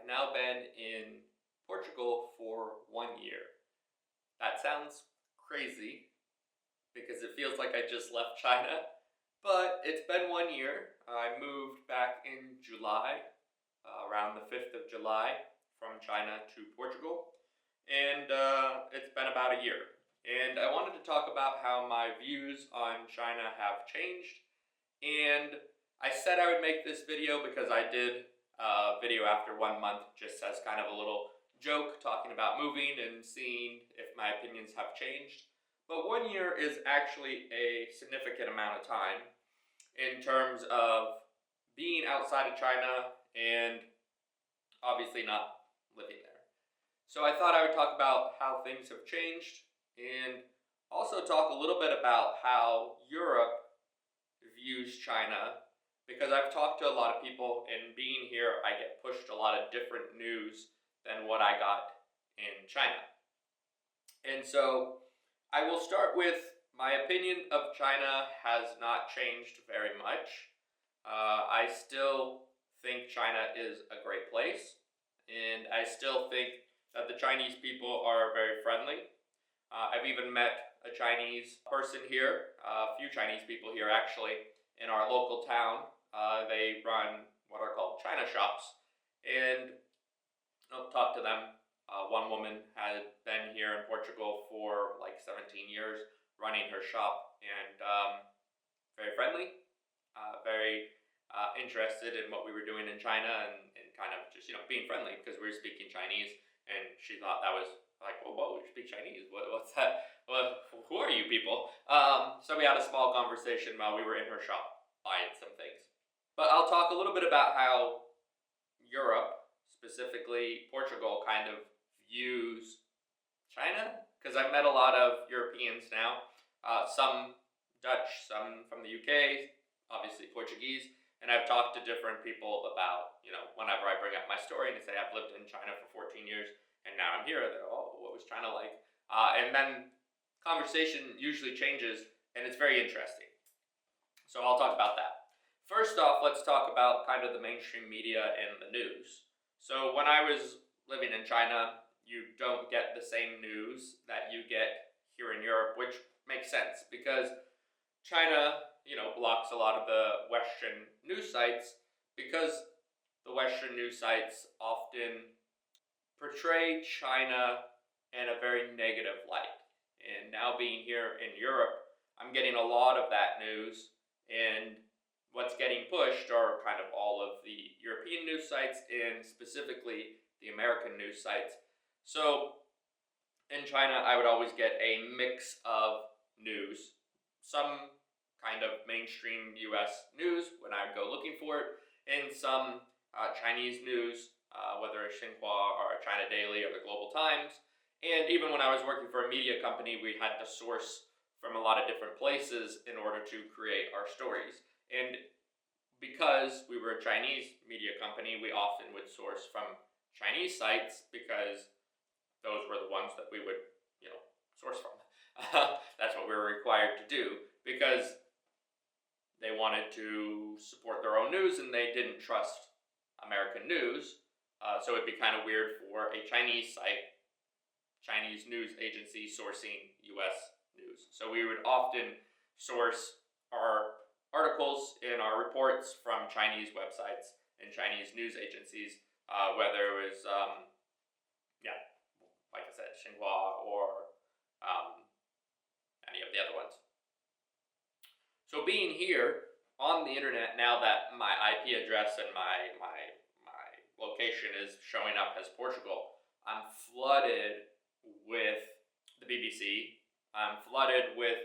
now been in Portugal for 1 year. That sounds crazy because it feels like I just left China, but it's been 1 year. I moved back in July, around the 5th of July, from China to Portugal, and it's been about a year. And I wanted to talk about how my views on China have changed. And I said I would make this video because I did a video after 1 month, just as kind of a little joke, talking about moving and seeing if my opinions have changed. But 1 year is actually a significant amount of time in terms of being outside of China and obviously not living there. So I thought I would talk about how things have changed and also talk a little bit about how Europe views China, because I've talked to a lot of people, and being here I get pushed a lot of different news than what I got in China. And so I will start with my opinion of China has not changed very much. I still think China is a great place, and I still think that the Chinese people are very friendly. I've even met a Chinese person here, a few Chinese people here actually, in our local town. They run what are called China shops, and I'll talk to them. One woman had been here in Portugal for like 17 years running her shop, and very friendly, very interested in what we were doing in China, and kind of just, being friendly because we were speaking Chinese, and she thought that was like, whoa, we speak Chinese. What's that? Who are you people? So we had a small conversation while we were in her shop buying some things. But I'll talk a little bit about how Europe, specifically Portugal, kind of views China, because I've met a lot of Europeans now, some Dutch, some from the UK, obviously Portuguese, and I've talked to different people about, whenever I bring up my story and say I've lived in China for 14 years and now I'm here, they're, oh, what was China like? And then conversation usually changes, and it's very interesting. So I'll talk about that. First off, let's talk about kind of the mainstream media and the news. So when I was living in China, you don't get the same news that you get here in Europe, which makes sense because China, blocks a lot of the Western news sites because the Western news sites often portray China in a very negative light. And now being here in Europe, I'm getting a lot of that news, and what's getting pushed are kind of all of the European news sites and specifically the American news sites. So in China, I would always get a mix of news, some kind of mainstream US news when I would go looking for it, and some Chinese news, whether it's Xinhua or China Daily or the Global Times. And even when I was working for a media company, we had to source from a lot of different places in order to create our stories. And because we were a Chinese media company, we often would source from Chinese sites because those were the ones that we would, source from. That's what we were required to do because they wanted to support their own news and they didn't trust American news. So it'd be kind of weird for a Chinese site, Chinese news agency sourcing US news. So we would often source our articles and our reports from Chinese websites and Chinese news agencies, whether it was, like I said, Xinhua or any of the other ones. So being here on the internet, now that my IP address and my location is showing up as Portugal, I'm flooded with the BBC. I'm flooded with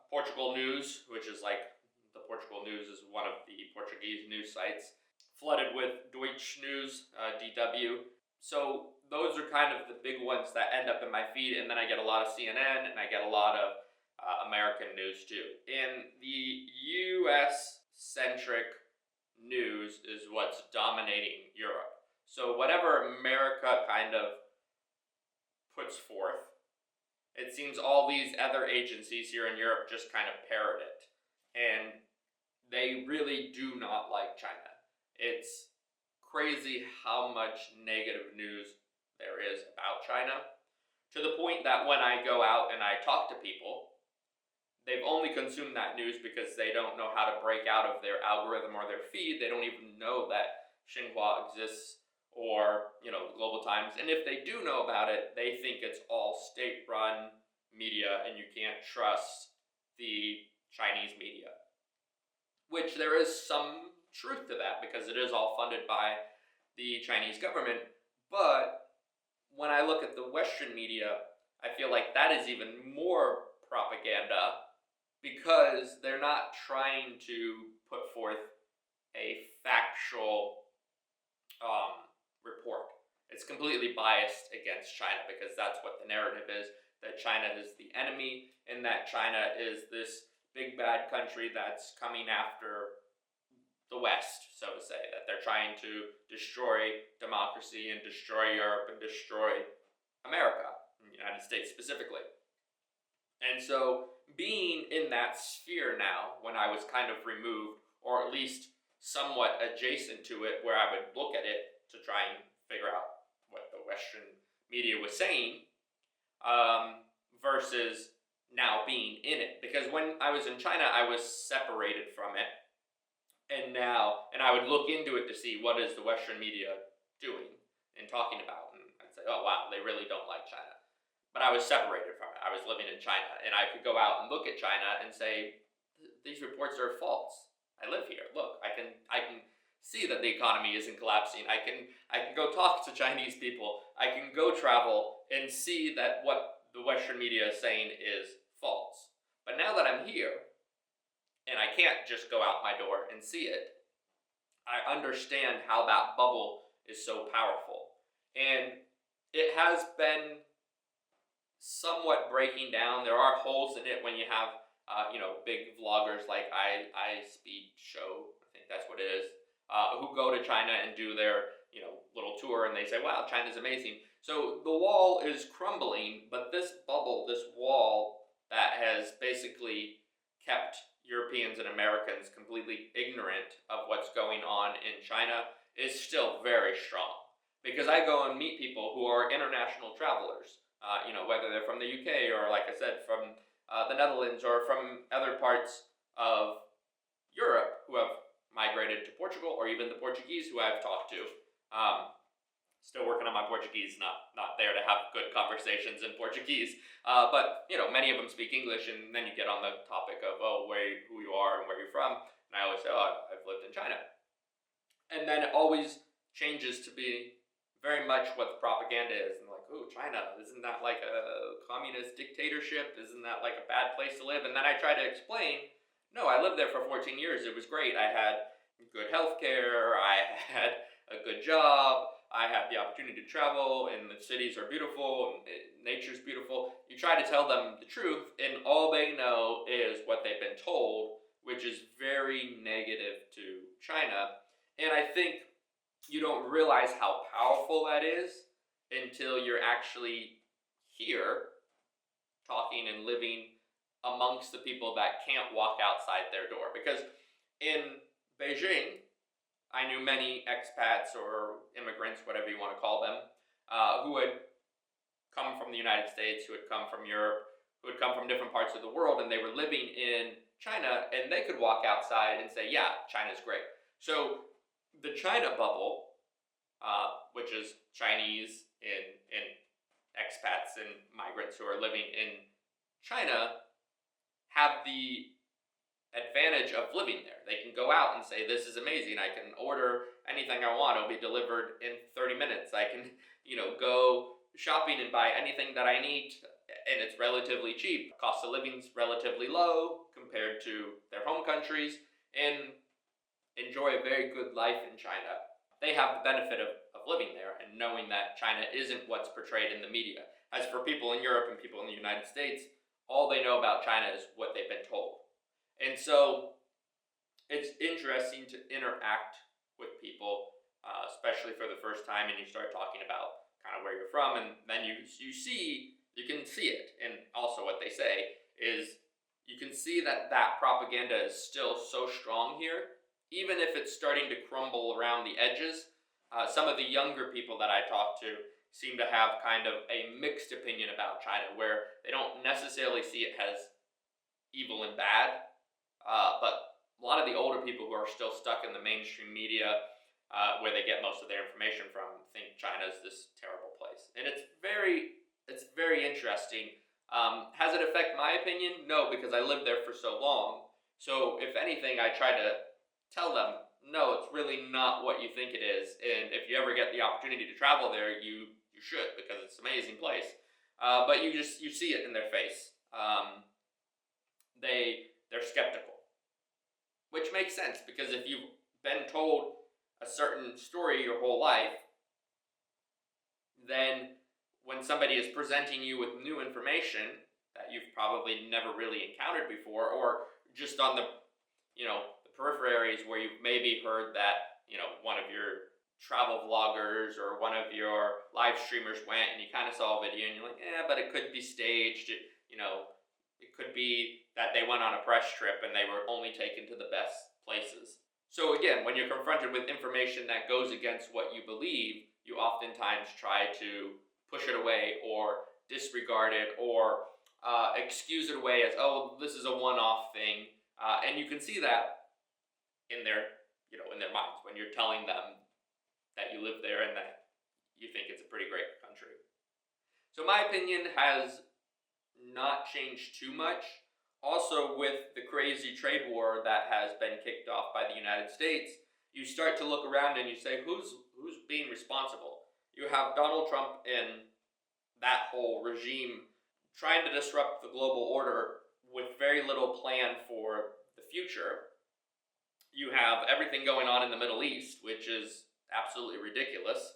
Portugal News, which is like, the Portugal News is one of the Portuguese news sites. Flooded with Deutsche News, DW. So those are kind of the big ones that end up in my feed, and then I get a lot of CNN, and I get a lot of American news too. And the US-centric news is what's dominating Europe. So whatever America kind of puts forth, it seems all these other agencies here in Europe just kind of parrot it. And they really do not like China. It's crazy how much negative news there is about China, to the point that when I go out and I talk to people, they've only consumed that news because they don't know how to break out of their algorithm or their feed. They don't even know that Xinhua exists, or the Global Times. And if they do know about it, they think it's all state-run media and you can't trust the Chinese media. Which there is some truth to that, because it is all funded by the Chinese government. But when I look at the Western media, I feel like that is even more propaganda, because they're not trying to put forth a factual report. It's completely biased against China, because that's what the narrative is, that China is the enemy and that China is this big bad country that's coming after the West, so to say, that they're trying to destroy democracy and destroy Europe and destroy America, the United States specifically. And so being in that sphere now, when I was kind of removed, or at least somewhat adjacent to it, where I would look at it to try and figure out what the Western media was saying, versus now being in it. Because when I was in China, I was separated from it. And I would look into it to see what is the Western media doing and talking about. And I'd say, oh wow, they really don't like China. But I was separated from it. I was living in China, and I could go out and look at China and say, these reports are false. I live here. Look, I can see that the economy isn't collapsing. I can go talk to Chinese people. I can go travel and see that what the Western media is saying is false. But now that I'm here, and I can't just go out my door and see it, I understand how that bubble is so powerful. And it has been somewhat breaking down. There are holes in it when you have big vloggers like I Speed Show, I think that's what it is, who go to China and do their little tour, and they say, wow, China's amazing. So the wall is crumbling, but this bubble, this wall that has basically kept Europeans and Americans completely ignorant of what's going on in China is still very strong. Because I go and meet people who are international travelers, whether they're from the UK or, like I said, from the Netherlands or from other parts of Europe who have migrated to Portugal, or even the Portuguese who I've talked to. Still working on my Portuguese, not there to have good conversations in Portuguese. But many of them speak English, and then you get on the topic of who you are and where you're from. And I always say, I've lived in China. And then it always changes to be very much what the propaganda is. And like, oh, China, isn't that like a communist dictatorship? Isn't that like a bad place to live? And then I try to explain, no, I lived there for 14 years. It was great. I had good health care. I had a good job. I had the opportunity to travel, and the cities are beautiful, and nature's beautiful. You try to tell them the truth, and all they know is what they've been told, which is very negative to China. And I think you don't realize how powerful that is until you're actually here talking and living amongst the people that can't walk outside their door. Because in Beijing, I knew many expats or immigrants, whatever you want to call them, who had come from the United States, who had come from Europe, who had come from different parts of the world, and they were living in China, and they could walk outside and say, yeah, China's great. So the China bubble, which is Chinese and expats and migrants who are living in China, have the advantage of living there. They can go out and say, this is amazing. I can order anything I want. It'll be delivered in 30 minutes. I can, go shopping and buy anything that I need, and it's relatively cheap. Cost of living's relatively low compared to their home countries, and enjoy a very good life in China. They have the benefit of living there and knowing that China isn't what's portrayed in the media. As for people in Europe and people in the United States, all they know about China is what they've been told. And so it's interesting to interact with people, especially for the first time, and you start talking about kind of where you're from, and then you can see it. And also what they say is, you can see that propaganda is still so strong here, even if it's starting to crumble around the edges. Some of the younger people that I talk to seem to have kind of a mixed opinion about China, where they don't necessarily see it as evil and bad, but a lot of the older people who are still stuck in the mainstream media, where they get most of their information from, think China is this terrible place, and it's very interesting. Has it affect my opinion? No, because I lived there for so long. So if anything, I try to tell them, no, it's really not what you think it is, and if you ever get the opportunity to travel there, you should, because it's an amazing place. But you see it in their face. They're skeptical, which makes sense because if you've been told a certain story your whole life, then when somebody is presenting you with new information that you've probably never really encountered before, or just on the the peripheries where you've maybe heard that one of your travel vloggers or one of your live streamers went and you kind of saw a video and you're like, yeah, but it could be staged. It could be that they went on a press trip and they were only taken to the best places. So again, when you're confronted with information that goes against what you believe, you oftentimes try to push it away or disregard it or excuse it away as, oh, this is a one-off thing. And you can see that in their minds when you're telling them that you live there and that you think it's a pretty great country. So my opinion has not changed too much. Also, with the crazy trade war that has been kicked off by the United States, you start to look around and you say, who's being responsible? You have Donald Trump and that whole regime trying to disrupt the global order with very little plan for the future. You have everything going on in the Middle East, which is absolutely ridiculous.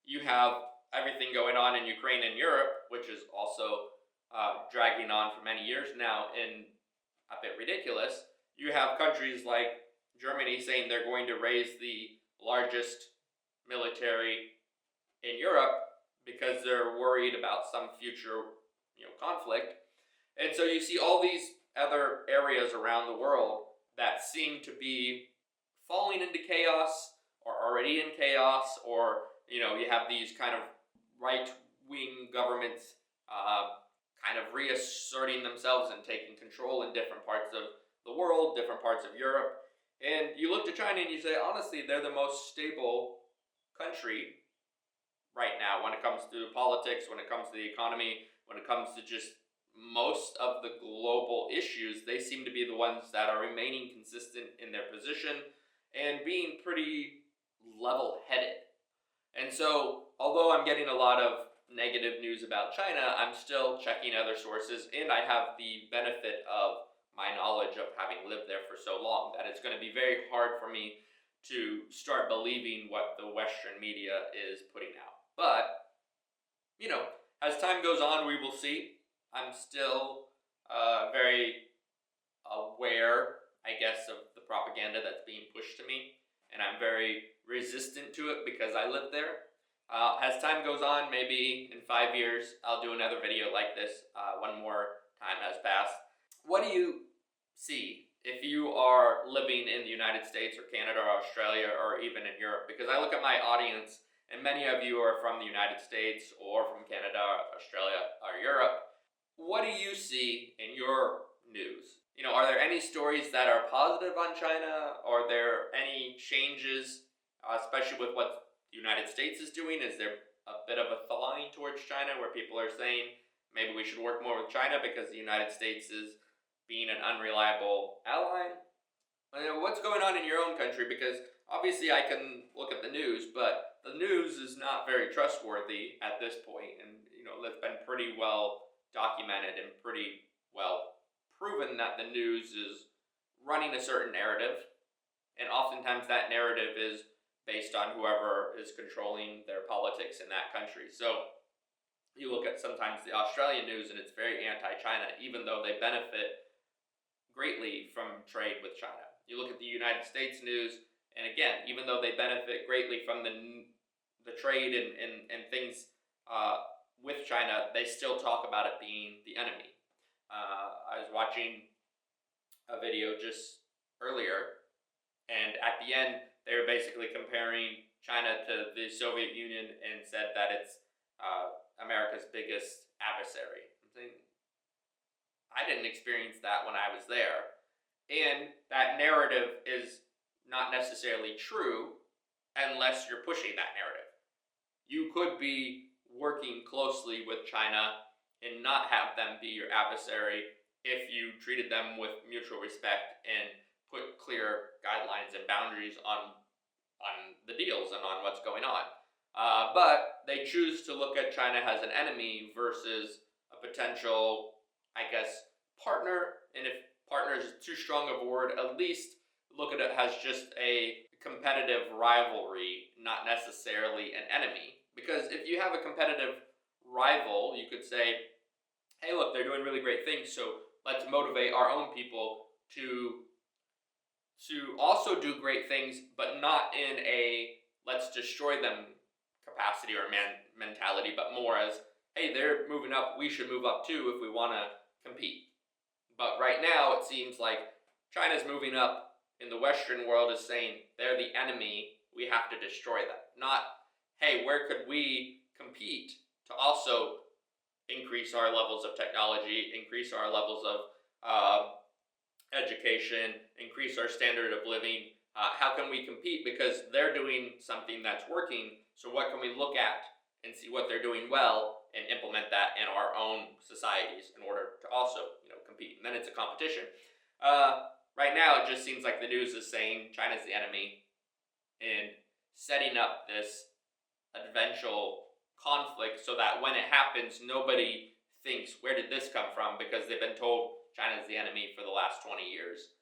You have everything going on in Ukraine and Europe, which is also dragging on for many years now and a bit ridiculous. You have countries like Germany saying they're going to raise the largest military in Europe because they're worried about some future conflict. And so you see all these other areas around the world that seem to be falling into chaos or already in chaos, or you have these kind of right-wing governments kind of reasserting themselves and taking control in different parts of the world, different parts of Europe. And you look to China and you say, honestly, they're the most stable country right now when it comes to politics, when it comes to the economy, when it comes to just most of the global issues. They seem to be the ones that are remaining consistent in their position and being pretty level-headed. And so, although I'm getting a lot of negative news about China, I'm still checking other sources, and I have the benefit of my knowledge of having lived there for so long that it's going to be very hard for me to start believing what the Western media is putting out. But, as time goes on, we will see. I'm still very aware, I guess, of the propaganda that's being pushed to me, and I'm very resistant to it because I live there. As time goes on, maybe in 5 years, I'll do another video like this. One more time has passed. What do you see if you are living in the United States or Canada or Australia or even in Europe? Because I look at my audience, and many of you are from the United States or from Canada, Australia, or Europe. What do you see in your news? Are there any stories that are positive on China? Are there any changes, especially with what the United States is doing? Is there a bit of a thawing towards China where people are saying maybe we should work more with China because the United States is being an unreliable ally? What's going on in your own country? Because obviously I can look at the news, but the news is not very trustworthy at this point, and it's been pretty well documented and pretty well proven that the news is running a certain narrative, and oftentimes that narrative is based on whoever is controlling their politics in that country. So you look at sometimes the Australian news and it's very anti-China, even though they benefit greatly from trade with China. You look at the United States news, and again, even though they benefit greatly from the trade and things with China, they still talk about it being the enemy. I was watching a video just earlier, and at the end, they were basically comparing China to the Soviet Union and said that it's America's biggest adversary. I'm saying, I didn't experience that when I was there. And that narrative is not necessarily true unless you're pushing that narrative. You could be working closely with China and not have them be your adversary if you treated them with mutual respect and put clear guidelines and boundaries on the deals and on what's going on. But they choose to look at China as an enemy versus a potential, I guess, partner. And if partner is too strong of a word, at least look at it as just a competitive rivalry, not necessarily an enemy. Because if you have a competitive rival, you could say, hey, look, they're doing really great things, so let's motivate our own people to also do great things, but not in a let's destroy them capacity or mentality, but more as, hey, they're moving up, we should move up too if we want to compete. But right now, it seems like China's moving up in the Western world is saying they're the enemy, we have to destroy them. Not, hey, where could we compete to also increase our levels of technology, increase our levels of education, increase our standard of living. How can we compete? Because they're doing something that's working. So what can we look at and see what they're doing well and implement that in our own societies in order to also, compete? And then it's a competition. Right now, it just seems like the news is saying China's the enemy and setting up this eventual conflict so that when it happens, nobody thinks, where did this come from? Because they've been told China's the enemy for the last 20 years,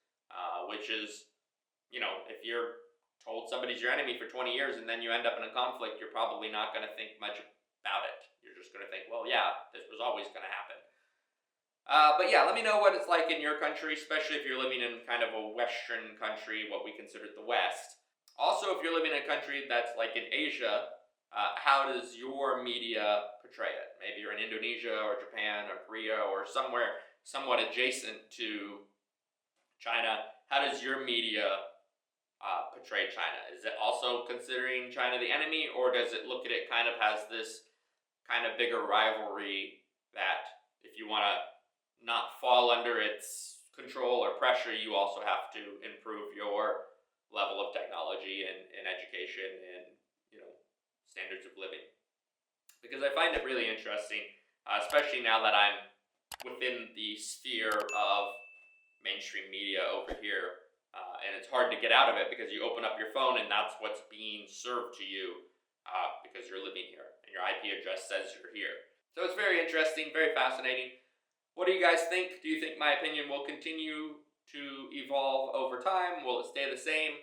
which is, if you're told somebody's your enemy for 20 years and then you end up in a conflict, you're probably not going to think much about it. You're just going to think, well, yeah, this was always going to happen. But yeah, let me know what it's like in your country, especially if you're living in kind of a Western country, what we consider the West. Also, if you're living in a country that's like in Asia, how does your media portray it? Maybe you're in Indonesia or Japan or Korea or somewhere somewhat adjacent to China. How does your media portray China? Is it also considering China the enemy, or does it look at it kind of as this kind of bigger rivalry that if you want to not fall under its control or pressure, you also have to improve your level of technology and education and standards of living? Because I find it really interesting, especially now that I'm within the sphere of mainstream media over here, and it's hard to get out of it because you open up your phone and that's what's being served to you because you're living here and your IP address says you're here. So it's very interesting, very fascinating. What do you guys think? Do you think my opinion will continue to evolve over time? Will it stay the same?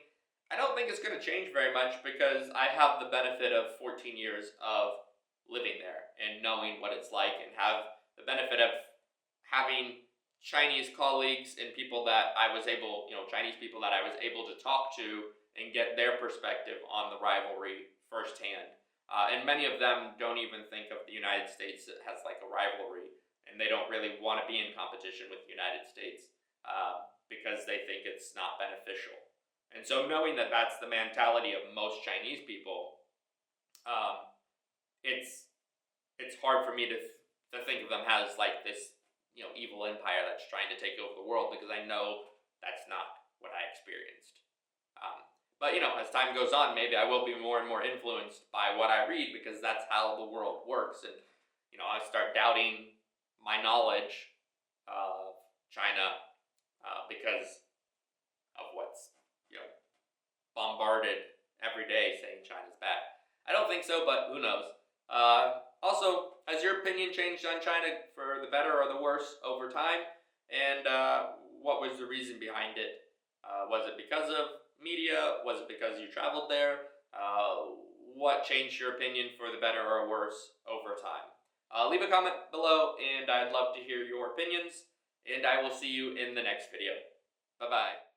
I don't think it's going to change very much because I have the benefit of 14 years of living there and knowing what it's like, and have the benefit of having Chinese colleagues and people that I was able, Chinese people that I was able to talk to and get their perspective on the rivalry firsthand. And many of them don't even think of the United States as like a rivalry, and they don't really want to be in competition with the United States because they think it's not beneficial. And so knowing that that's the mentality of most Chinese people, it's hard for me to think of them as like this evil empire that's trying to take over the world, because I know that's not what I experienced. But as time goes on, maybe I will be more and more influenced by what I read, because that's how the world works. And I start doubting my knowledge of China because of what's bombarded every day saying China's bad. I don't think so, but who knows? Also, has your opinion changed on China for the better or the worse over time? And what was the reason behind it? Was it because of media? Was it because you traveled there? What changed your opinion for the better or worse over time? Leave a comment below, and I'd love to hear your opinions. And I will see you in the next video. Bye-bye.